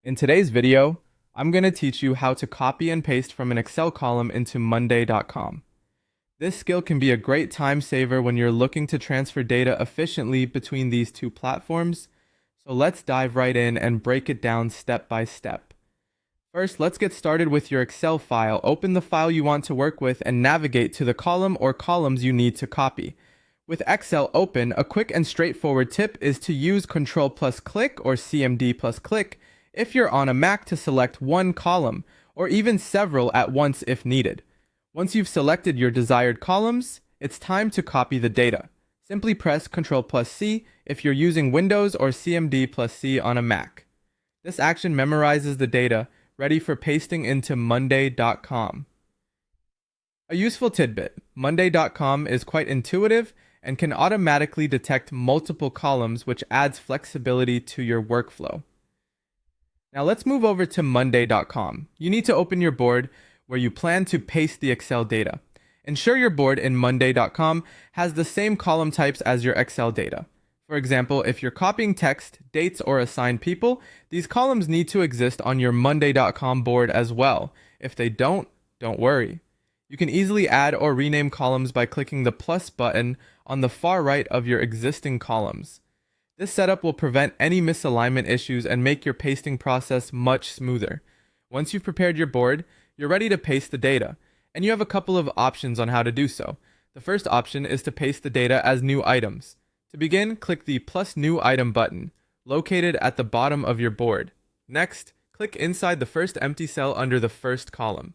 In today's video, I'm going to teach you how to copy and paste from an Excel column into Monday.com. This skill can be a great time saver when you're looking to transfer data efficiently between these two platforms, so let's dive right in and break it down step by step. First, let's get started with your Excel file. Open the file you want to work with and navigate to the column or columns you need to copy. With Excel open, a quick and straightforward tip is to use Ctrl plus click or CMD plus click if you're on a Mac to select one column, or even several at once if needed. Once you've selected your desired columns, it's time to copy the data. Simply press Ctrl plus C if you're using Windows or CMD plus C on a Mac. This action memorizes the data, ready for pasting into Monday.com. A useful tidbit: Monday.com is quite intuitive and can automatically detect multiple columns, which adds flexibility to your workflow. Now let's move over to Monday.com. You need to open your board where you plan to paste the Excel data. Ensure your board in Monday.com has the same column types as your Excel data. For example, if you're copying text, dates, or assigned people, these columns need to exist on your Monday.com board as well. If they don't worry. You can easily add or rename columns by clicking the plus button on the far right of your existing columns. This setup will prevent any misalignment issues and make your pasting process much smoother. Once you've prepared your board, you're ready to paste the data, and you have a couple of options on how to do so. The first option is to paste the data as new items. To begin, click the plus new item button, located at the bottom of your board. Next, click inside the first empty cell under the first column.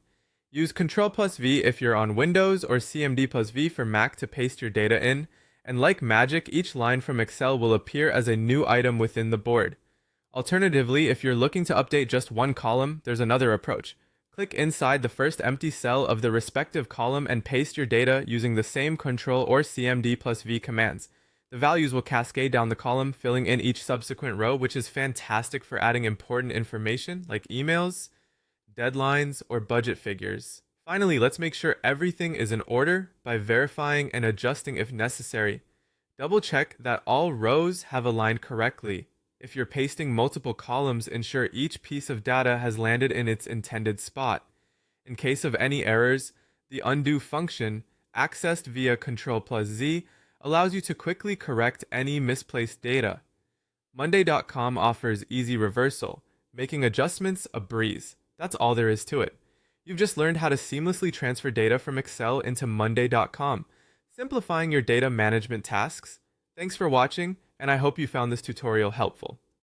Use Ctrl plus V if you're on Windows or CMD plus V for Mac to paste your data in, and like magic, each line from Excel will appear as a new item within the board. Alternatively, if you're looking to update just one column, there's another approach. Click inside the first empty cell of the respective column and paste your data using the same Ctrl or CMD plus V commands. The values will cascade down the column, filling in each subsequent row, which is fantastic for adding important information like emails, deadlines, or budget figures. Finally, let's make sure everything is in order by verifying and adjusting if necessary. Double check that all rows have aligned correctly. If you're pasting multiple columns, ensure each piece of data has landed in its intended spot. In case of any errors, the undo function, accessed via Ctrl plus Z, allows you to quickly correct any misplaced data. Monday.com offers easy reversal, making adjustments a breeze. That's all there is to it. You've just learned how to seamlessly transfer data from Excel into Monday.com, simplifying your data management tasks. Thanks for watching, and I hope you found this tutorial helpful.